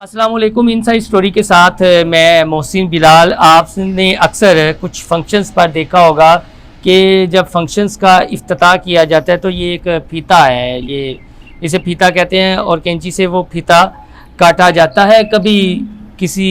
अस्सलाम वालेकुम। Inside story के साथ मैं मोहसिन बिलाल। आपने अक्सर कुछ फंक्शंस पर देखा होगा कि जब फंक्शंस का इफ्तिताह किया जाता है तो ये एक फीता है, ये इसे फीता कहते हैं और कैंची से वो फीता काटा जाता है। कभी किसी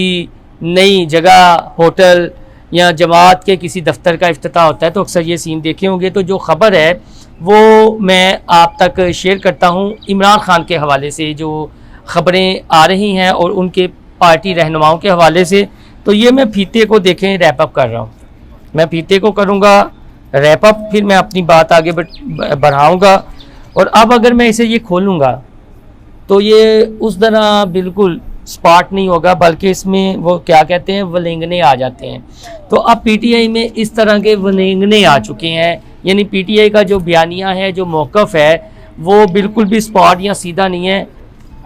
नई जगह, होटल या जमात के किसी दफ्तर का इफ्तिताह होता है तो अक्सर ये सीन देखे होंगे। तो जो ख़बर है वो मैं आप तक शेयर करता हूँ इमरान खान के हवाले से, जो ख़बरें आ रही हैं और उनके पार्टी रहनुमाओं के हवाले से। तो ये मैं फीते को देखें रैप अप कर रहा हूँ, मैं फीते को करूँगा रैप अप, फिर मैं अपनी बात आगे बढ़ाऊँगा। और अब अगर मैं इसे ये खोलूँगा तो ये उस तरह बिल्कुल स्पॉट नहीं होगा, बल्कि इसमें वो क्या कहते हैं, वलेंगने आ जाते हैं। तो अब पीटीआई में इस तरह के वलेंगने आ चुके हैं, यानी पीटीआई का जो बयानिया है, जो मौक़िफ़ है, वो बिल्कुल भी स्पॉट या सीधा नहीं है।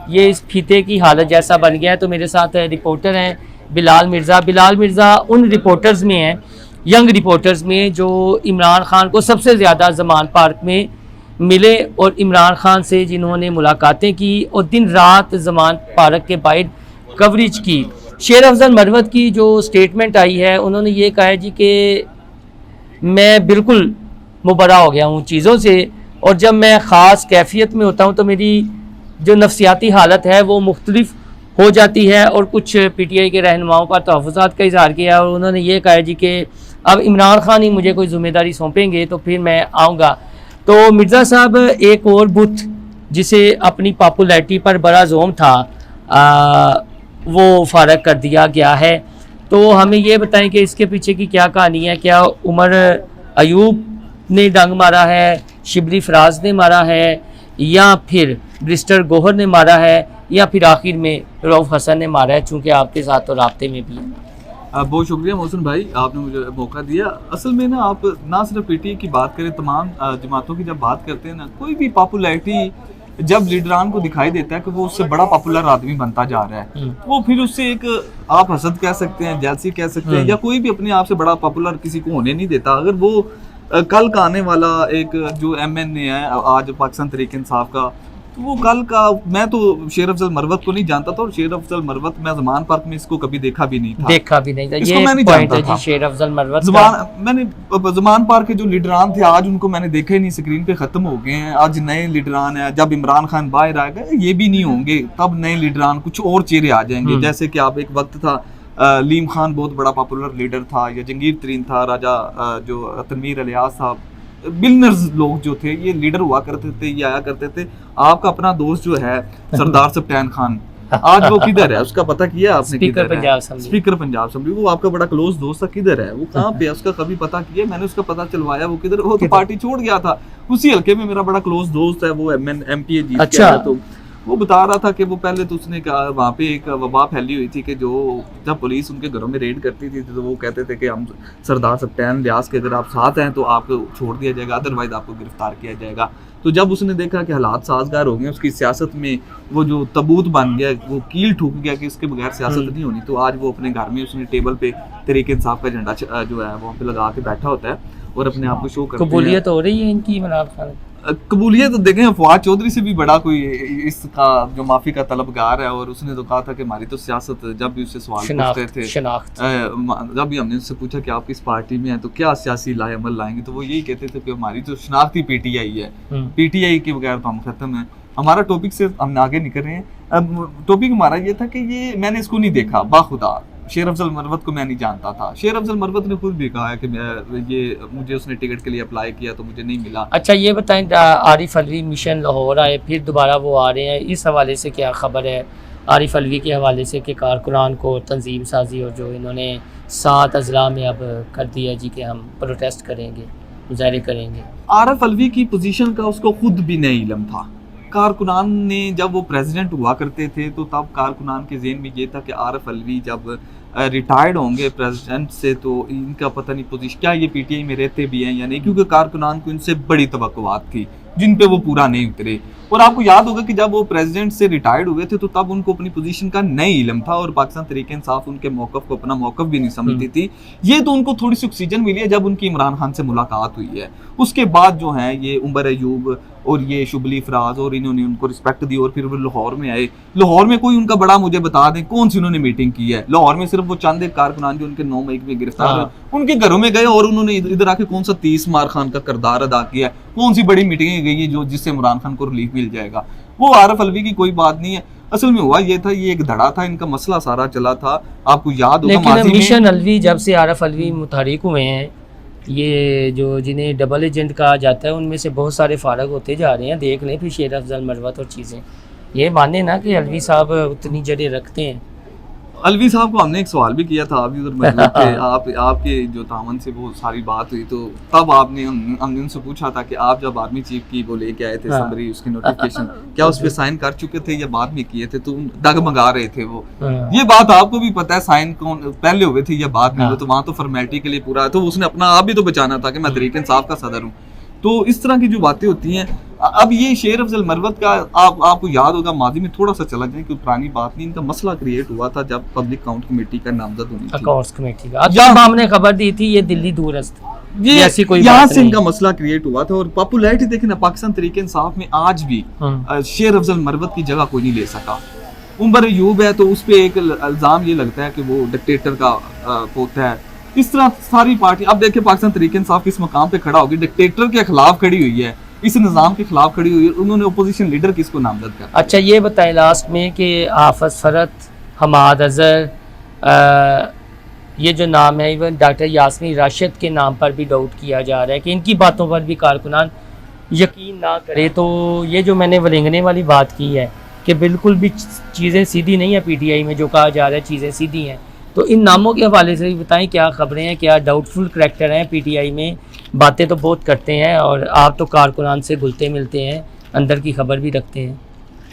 ये इस फीते की हालत जैसा बन गया है। तो मेरे साथ रिपोर्टर हैं बिलाल मिर्ज़ा। बिलाल मिर्ज़ा उन रिपोर्टर्स में हैं, यंग रिपोर्टर्स में, जो इमरान खान को सबसे ज़्यादा ज़मान पार्क में मिले और इमरान खान से जिन्होंने मुलाकातें की और दिन रात ज़मान पार्क के बाहर कवरेज की। शेर अफजल मरवत की जो स्टेटमेंट आई है, उन्होंने ये कहा है जी कि मैं बिल्कुल मुबर्रा हो गया हूँ चीज़ों से, और जब मैं ख़ास कैफियत में होता हूँ तो मेरी जो नफ्सियाती हालत है वो मुख्तलिफ हो जाती है। और कुछ पीटीआई के रहनुमाओं पर तहफ़्फ़ुज़ात का इज़हार किया और उन्होंने ये कहा जी कि अब इमरान खान ही मुझे कोई ज़िम्मेदारी सौंपेंगे तो फिर मैं आऊँगा। तो मिर्ज़ा साहब, एक और बुत जिसे अपनी पॉपुलैरिटी पर बड़ा जोम था वो फ़ारग कर दिया गया है। तो हमें ये बताएं कि इसके पीछे की क्या कहानी है। क्या उमर अयूब ने डंग मारा है, शिबली फराज ने मारा है, या फिर ब्रिस्टर गोहर ने मारा है, या फिर आखिर में रऊफ़ हसन ने मारा है, चूँकि आपके साथ तो राब्ते में भी है। बहुत शुक्रिया मोहसिन भाई, आपने मुझे मौका दिया। असल में ना, आप ना सिर्फ पीटीआई की बात करें, तमाम जमातों की जब बात करते हैं ना, कोई भी पॉपुलैरिटी जब लीडरान को दिखाई देता है कि वो उससे बड़ा पॉपुलर आदमी बनता जा रहा है, वो फिर उससे एक आप हसद कह सकते हैं, जेलसी कह सकते हैं, या कोई भी अपने आप से बड़ा पॉपुलर किसी को होने नहीं देता। अगर वो कल का आने वाला एक जो एमएनए है आज पाकिस्तान तहरीक इंसाफ का, तो वो कल का, मैं तो शेर अफजल मरवत को नहीं जानता था, और शेर अफजल मरवत मैं ज़मान पार्क में इसको कभी देखा भी नहीं था। इसको मैं नहीं जानता था। शेर अफजल मरवत मैंने ज़मान पार्क के जो लीडरान थे आज उनको मैंने देखा ही नहीं, स्क्रीन पे खत्म हो गए हैं। आज नए लीडरान है, जब इमरान खान बाहर आएगा ये भी नहीं होंगे, तब नए लीडरान कुछ और चेहरे आ जाएंगे। जैसे कि आप एक वक्त था लीम खान बहुत बड़ा पॉपुलर लीडर था, या जंगीर तरीन था, राजा जो तनवीर अलियास साहब, बिलनर्स लोग जो थे ये लीडर हुआ करते थे, ये आया करते थे। आपका अपना दोस्त जो है सरदार सप्तान खान, आज वो किधर है, उसका पता किया आपने? स्पीकर पंजाब असेंबली, वो आपका बड़ा क्लोज दोस्त था, किधर है वो, कहाँ पे है, उसका कभी पता किया? मैंने उसका पता चलवाया, वो किधर, वो तो पार्टी छोड़ गया था। उसी हल्के में मेरा बड़ा क्लोज दोस्त है, वो एमपीए जीत गया। तो वो बता रहा था कि वो पहले तो उसने कहा वहाँ पे एक वबा फैली हुई थी कि जो जब पुलिस उनके घरों में रेड करती थी तो वो कहते थे कि हम सरदार सप्तान लियास के अगर आप साथ हैं तो आपको छोड़ दिया जाएगा, अदरवाइज आपको गिरफ्तार किया जाएगा। तो जब उसने देखा कि हालात साजगार हो गए, उसकी सियासत में वो जो तबूत बन गया, वो कील ठुक गया कि इसके बगैर सियासत नहीं होनी, तो आज वो अपने घर में उसने टेबल पे तहरीक इंसाफ का झंडा जो है वहाँ पे लगा के बैठा होता है और अपने आप को शो करता है। कबूलियत हो रही है इनकी इमरान खान? कबूलियत तो देखें, फवाद चौधरी से भी बड़ा कोई इसका जो माफी का तलबगार है, और उसने तो कहा था कि हमारी तो सियासत, जब भी उससे सवाल पूछते थे, जब भी हमने उससे पूछा कि आप किस पार्टी में हैं तो क्या सियासी लाएअमल लाएंगे, तो वो यही कहते थे कि हमारी तो शनाख्ती पीटीआई है, पीटीआई के बगैर तो हम खत्म है। हमारा टॉपिक से हम आगे निकल रहे हैं। अब टॉपिक हमारा ये था कि ये मैंने इसको नहीं देखा, बाखुदा शेर अफजल मरवत को मैं नहीं जानता था। शेर अफजल मरवत ने खुद भी कहा है कि ये मुझे उसने टिकट के लिए अप्लाई किया तो मुझे नहीं मिला। अच्छा, ये बताएं, आरिफ अलवी मिशन लाहौर आए, फिर दोबारा वो आ रहे हैं, इस हवाले से क्या खबर है आरिफ अलवी के हवाले से कि कारकुनान को तंजीम साजी और जो इन्होंने 7 अजला में अब कर दिया जी कि हम प्रोटेस्ट करेंगे, मुजाहरे करेंगे। आरिफ अलवी की पोजीशन का उसको खुद भी नहीं इल्म था। कारकुनान ने जब वो प्रेसिडेंट हुआ करते थे तो तब कारकुनान के ज़हन में ये था कि आरिफ अलवी जब रिटायर्ड होंगे प्रेसिडेंट से तो इनका पता नहीं पोजीशन क्या, ये पीटीआई में रहते भी हैं या नहीं, क्योंकि कारकुनान को इनसे बड़ी तवक्कुआत थी जिन पे वो पूरा नहीं उतरे। और आपको याद होगा कि जब वो प्रेसिडेंट से रिटायर्ड हुए थे तो तब उनको अपनी पोजीशन का नहीं इल्म था, और पाकिस्तान तहरीक इंसाफ उनके मौक़िफ़ को अपना मौक़िफ़ भी नहीं समझती थी। ये तो उनको थोड़ी सी ऑक्सीजन मिली है जब उनकी इमरान खान से मुलाकात हुई है। उसके बाद जो है ये उमर अयूब और ये शुबली फराज और इन्होंने उनको रिस्पेक्ट दी और फिर वो लाहौर में आए। लाहौर में कोई उनका बड़ा मुझे बता दें कौन सी उन्होंने मीटिंग की है? लाहौर में सिर्फ वो चंद एक कारकुनान जो उनके 9 मई में गिरफ्तार हुए, उनके घरों में गए और उन्होंने इधर आके कौन सा 30 मार खान का किरदार अदा किया है? कौन सी बड़ी मीटिंग गई है जो जिससे इमरान खान को रिलीफ मिल जाएगा? वो आरिफ अलवी की कोई बात नहीं है। असल में हुआ ये था, ये एक धड़ा था, इनका मसला सारा चला था, आपको याद होगा। लेकिन मिशन अलवी जब से आरिफ अलवी मुतहरिक हुए हैं, ये जो जिन्हें डबल एजेंट कहा जाता है उनमें से बहुत सारे फारग होते जा रहे हैं। देख लें फिर शेर अफजल मरवत और चीज़ें, ये माने ना कि अलवी साहब उतनी जड़ें रखते हैं। अलवी साहब को हमने एक सवाल भी किया था, आप भी उधर मौजूद थे, आपके जो तामन से वो सारी बात हुई, तो तब आपने हमने उनसे पूछा था कि आप जब आर्मी चीफ की वो लेके आए थे समरी उसकी नोटिफिकेशन, क्या उस पर साइन कर चुके थे या बाद में किए थे? तो डगमगा रहे थे वो। ये बात आपको भी पता है, साइन कौन पहले हुए थे या बाद में हुए? तो वहां तो फॉर्मेलिटी के लिए पूरा, तो उसने अपना आप भी तो बचाना था कि मैं तहरीक इंसाफ का सदर हूँ। तो इस तरह की जो बातें होती हैं। अब ये शेर अफजल मरवत का आपको याद होगा, माजी में थोड़ा सा चला जाए, क्योंकि पुरानी बात नहीं, इनका मसला क्रिएट हुआ था जब पब्लिक अकाउंट कमेटी का नामजद होनी थी, अकाउंट्स कमेटी का। जब हमने खबर दी थी ये दिल्ली दूरस्थ, ये ऐसी कोई यहाँ बात से नहीं। इनका मसला क्रिएट हुआ था। और पॉपुलैरिटी देखें ना, पाकिस्तान तहरीक इंसाफ में आज भी शेर अफजल मरवत की जगह कोई नहीं ले सका। उमर अयूब है तो उस पर एक इल्जाम ये लगता है कि वो डिक्टेटर का पोता है। इस तरह सारी पार्टी, अब देखिए पाकिस्तान तहरीक इंसाफ किस मकाम पे खड़ा होगी, डिक्टेटर के खिलाफ खड़ी हुई है, इस निज़ाम के खिलाफ खड़ी हुई है। उन्होंने ओपोजिशन लीडर किसको नामजद कर। अच्छा ये बताएं लास्ट में कि हाफिज फरत, हमाद अजहर, ये जो नाम है, इवन डॉक्टर यास्मीन राशिद के नाम पर भी डाउट किया जा रहा है कि इनकी बातों पर भी कारकुनान यकीन ना करे। तो ये जो मैंने वलिंगने वाली बात की है कि बिल्कुल भी चीज़ें सीधी नहीं है, पीटीआई में जो कहा जा रहा है चीज़ें सीधी हैं, तो इन नामों के हवाले से भी बताएं क्या खबरें हैं, क्या डाउटफुल करैक्टर हैं पीटीआई में? बातें तो बहुत करते हैं और आप तो कारकुनान से घुलते मिलते हैं, अंदर की खबर भी रखते हैं।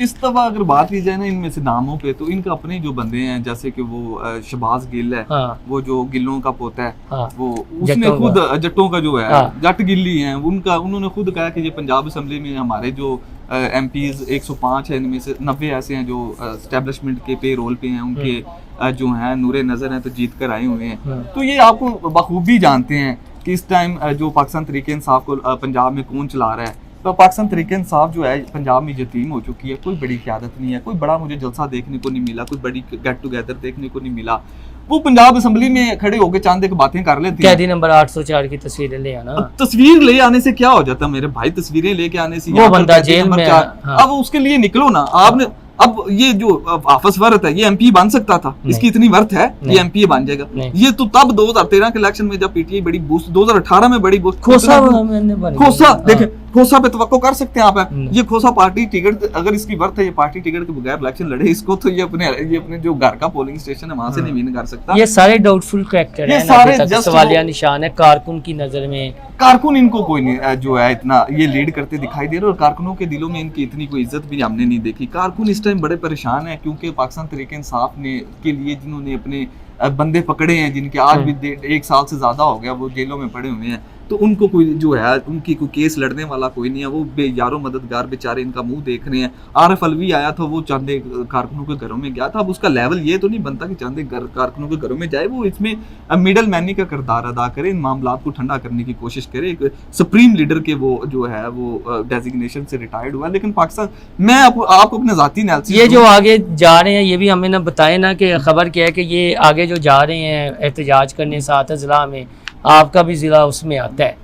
इस दफा अगर बात की जाए ना इनमें से नामों पे, तो इनका अपने जो बंदे हैं, जैसे कि वो शहबाज गिल है, हाँ। वो जो गिल्लों का पोता है, हाँ। वो उसने खुद जट्टों का जो है, हाँ। जट गिल्ली हैं उनका, उन्होंने खुद कहा कि ये पंजाब असम्बली में हमारे जो एमपीज 105 है, इनमें से 90 ऐसे हैं जो एस्टेब्लिशमेंट के पे रोल पे हैं, उनके जो हैं नूरे नज़र हैं, तो जीत कर आए हुए हैं। तो ये आपको बखूबी जानते हैं कि इस टाइम जो पाकिस्तान तहरीक इंसाफ को पंजाब में कौन चला रहा है। तो पाकिस्तान तहरीक इंसाफ जो है पंजाब में यतीम हो चुकी है, कोई बड़ी क़यादत नहीं है, कोई बड़ा मुझे जलसा देखने को नहीं मिला, कोई बड़ी गेट टुगेदर देखने को नहीं मिला। वो पंजाब असम्बली में खड़े होकर चांद एक बातें कर लेते हैं। कैदी नंबर 804 की तस्वीरें ले आना। तस्वीर ले आने से क्या हो जाता है मेरे भाई? तस्वीरें लेके आने से वो बंदा जेल में। हाँ। अब उसके लिए निकलो ना आपने। अब ये जो हाफिज वर्थ है, ये एमपी बन सकता था? इसकी इतनी वर्थ है ये एमपी बन जाएगा? ये तो तब 2013 के इलेक्शन में जब पीटीआई बड़ी बूस्ट, 2018 में बड़ी बूस्ट, खोसा देखे, खोसा पे तवक्को कर सकते हैं आप? ये खोसा पार्टी टिकट, अगर इसकी वर्थ है, ये पार्टी टिकट के बगैर इलेक्शन लड़े, इसको तो ये अपने जो घर का पोलिंग स्टेशन है वहां से नहीं विन कर सकता। ये सारे डाउटफुल करैक्टर हैं, सारे सवालिया निशान है कारकुन की नजर में। कारकुन इनको कोई नहीं जो है इतना ये लीड करते दिखाई दे रहे, और कारकुनों के दिलों में इनकी इतनी कोई इज्जत भी हमने नहीं देखी। कारकुन इस टाइम बड़े परेशान है, क्योंकि पाकिस्तान तहरीक इंसाफ ने के लिए जिन्होंने अपने बंदे पकड़े हैं, जिनके आज भी 1 साल से ज्यादा हो गया वो जेलों में पड़े हुए हैं, तो उनको कोई जो है उनकी कोई केस लड़ने वाला कोई नहीं है। वो बेयारो मददगार बेचारे इनका मुंह देख रहे हैं। आरिफ अलवी आया था, वो चंदे कारकुनों के घरों में गया था। अब उसका लेवल ये तो नहीं बनता कि चंदे कारकुनों के घरों में जाए, वो इसमें मिडल मैनी का किरदार अदा करे, इन मामला को ठंडा करने की कोशिश करे। एक सुप्रीम लीडर के वो जो है वो डेजिग्नेशन से रिटायर्ड हुआ। लेकिन पाकिस्तान, मैं आपको अपने जाती एनालिसिस, ये जो आगे जा रहे हैं ये भी हमें ना बताएं ना कि खबर क्या है कि ये आगे जो जा रहे हैं एहतजाज करने 7 ज़िला में, आपका भी ज़िला उसमें आता है।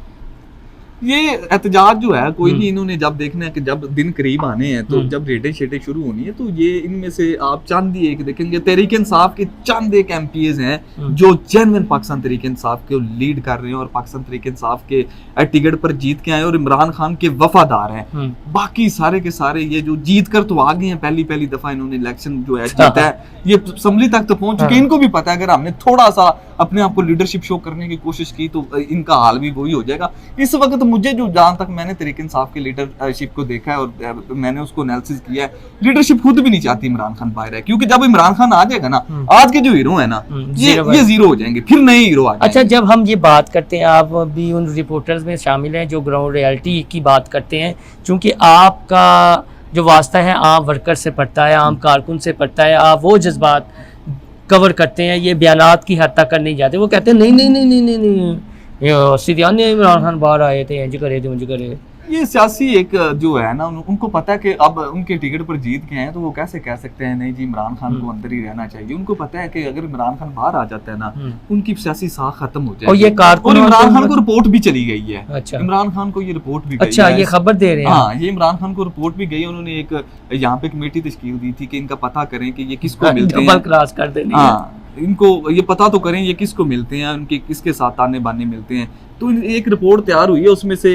ये एहतजाज जो है कोई नहीं, इन्होंने जब देखना है कि जब दिन करीब आने हैं, तो जब रेडें शेडें शुरू होनी है, तो ये इनमें से आप चंद ही एक देखेंगे। तहरीक इंसाफ के चंद एक एमपीएस हैं जो जेन्युइन पाकिस्तान तहरीक इंसाफ को लीड कर रहे हैं और पाकिस्तान तहरीक इंसाफ के टिकट पर जीत के आए और इमरान खान के वफादार हैं। बाकी सारे के सारे ये जो जीत कर तो आ गए हैं, पहली दफा इन्होंने इलेक्शन जो है जीता है, ये असम्बली तक तो पहुंच चुके हैं। इनको भी पता है अगर हमने थोड़ा सा अपने आप को लीडरशिप शो करने की कोशिश की तो इनका हाल भी वही हो जाएगा। इस वक्त मुझे जो जहां तक मैंने तहरीक इंसाफ के लीडरशिप को देखा है और मैंने उसको एनालिसिस किया है, लीडरशिप खुद भी नहीं चाहती इमरान खान बाहर है, क्योंकि जब इमरान खान आ जाएगा ना, आज के जो हीरो है ना ये जीरो हो जाएंगे, फिर नए हीरो आ जाएंगे। अच्छा, जब हम ये बात करते हैं, आप भी उन रिपोर्टर्स में शामिल हैं जो ग्राउंड रियलिटी की बात करते हैं, क्योंकि आपका जो वास्ता है आम वर्कर से पड़ता है, आम कारकुन से पड़ता है, आप वो जज्बात कवर करते हैं, ये बयानात की हद तक कर नहीं जाते। वो कहते हैं नहीं सीधियान ने इमरान खान बाहर आए थे, इंज करे थे, उंज करे। ये सियासी एक जो है ना, उनको पता है कि अब उनके टिकट पर जीत के हैं तो वो कैसे कह सकते हैं नहीं जी इमरान खान को अंदर ही रहना चाहिए। उनको पता है कि अगर इमरान खान बाहर आ जाता है ना, उनकी सियासी साख खत्म हो जाएगी। और ये कारकुन, और इमरान खान को रिपोर्ट भी चली गई है। अच्छा, इमरान खान को ये रिपोर्ट भी गई अच्छा है। ये खबर दे रहे हैं। हाँ, ये इमरान खान को रिपोर्ट भी गई। उन्होंने एक यहाँ पे कमेटी तश्कील दी थी कि इनका पता करें कि ये किसको मिलते हैं, डबल क्रॉस कर देनी है। हाँ, इनको ये पता तो करें ये किसको मिलते हैं, उनके किसके साथ ताने बाने मिलते हैं। तो एक रिपोर्ट तैयार हुई है, उसमें से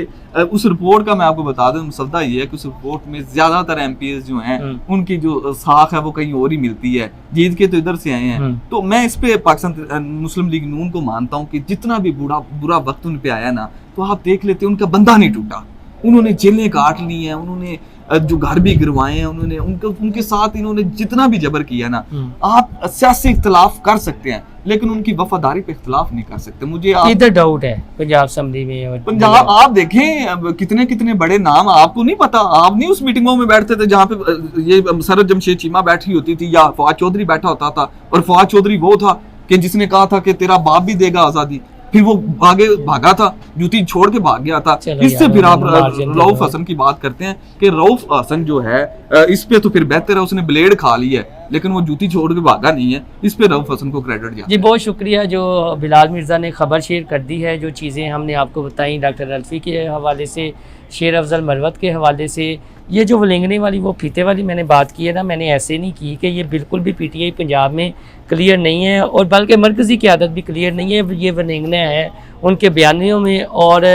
उस रिपोर्ट का मैं आपको बता दूं मसला ये है कि उस रिपोर्ट में ज्यादातर एमपीएस जो हैं उनकी जो साख है वो कहीं और ही मिलती है, जीत के तो इधर से आए हैं। तो मैं इस पे पाकिस्तान मुस्लिम लीग नून को मानता हूँ कि जितना भी बुरा वक्त उन पे आया ना, तो आप देख लेते उनका बंदा नहीं टूटा। उन्होंने जेलें काट ली हैं, उन्होंने जो घर भी गिरवाए हैं, उन्होंने उनके साथ इन्होंने जितना भी जबर किया ना। आप सियासी इख्तलाफ कर सकते हैं लेकिन उनकी वफादारी पे इख्तलाफ नहीं कर सकते। मुझे इधर डाउट है पंजाब असेंबली में और पंजाब आप देखें अब कितने कितने बड़े नाम, आपको नहीं पता, आप नहीं उस मीटिंगों में बैठते थे जहाँ पे ये सरत जमशेद चीमा बैठी होती थी या फवाद चौधरी बैठा होता था। और फवाद चौधरी वो था कि जिसने कहा था कि तेरा बाप भी देगा आजादी, फिर वो आगे भागा था, जूती छोड़ के भाग गया था। इससे फिर आप रऊफ हसन की बात करते हैं कि रऊफ हसन जो है इस पे तो फिर बेहतर है, उसने ब्लेड खा ली है लेकिन वो जूती छोड़ के भागा नहीं है। इस पे रऊफ हसन को क्रेडिट जाता है। जी बहुत शुक्रिया जो बिलाल मिर्ज़ा ने खबर शेयर कर दी है, जो चीज़ें हमने आपको बताई डॉक्टर अल्फी के हवाले से, शेर अफजल मरवत के हवाले से। ये जो वलेंगने वाली वो फीते वाली मैंने बात की है ना, मैंने ऐसे नहीं की कि ये बिल्कुल भी पीटीआई पंजाब में क्लियर नहीं है और बल्कि मरकज़ी क़यादत भी क्लियर नहीं है। ये वलेंगना है उनके बयानियों में। और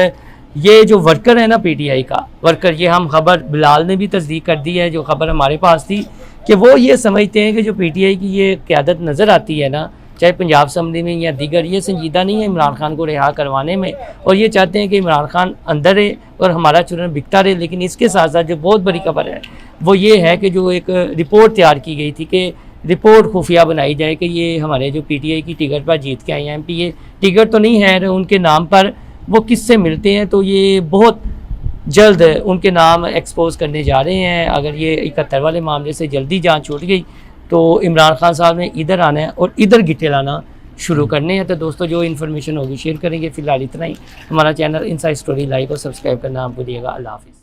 ये जो वर्कर है ना पीटीआई का वर्कर, ये हम खबर बिलाल ने भी तस्दीक कर दी है, जो खबर हमारे पास थी, कि वो ये समझते हैं कि जो पीटीआई की ये क़यादत नज़र आती है ना, चाहे पंजाब असम्बली में या दीगर, ये संजीदा नहीं है इमरान खान को रिहा करवाने में। और ये चाहते हैं कि इमरान खान अंदर है और हमारा चुनाव बिकता रहे। लेकिन इसके साथ साथ जो बहुत बड़ी खबर है वो ये है कि जो एक रिपोर्ट तैयार की गई थी, कि रिपोर्ट खुफिया बनाई जाए कि ये हमारे जो पीटीआई की टिकट पर जीत के आए हैं एमपी, ये टिकट तो नहीं है उनके नाम पर, वो किससे मिलते हैं। तो ये बहुत जल्द उनके नाम एक्सपोज करने जा रहे हैं। अगर ये 71 वाले मामले से जल्दी जांच छूट गई तो इमरान खान साहब ने इधर आना है और इधर गिट्टे लाना शुरू करने हैं। तो दोस्तों जो इन्फॉर्मेशन होगी शेयर करेंगे। फिलहाल इतना ही। हमारा चैनल इनसाइड स्टोरी लाइक और सब्सक्राइब करना आप भूलिएगा। अल्लाह हाफिज़।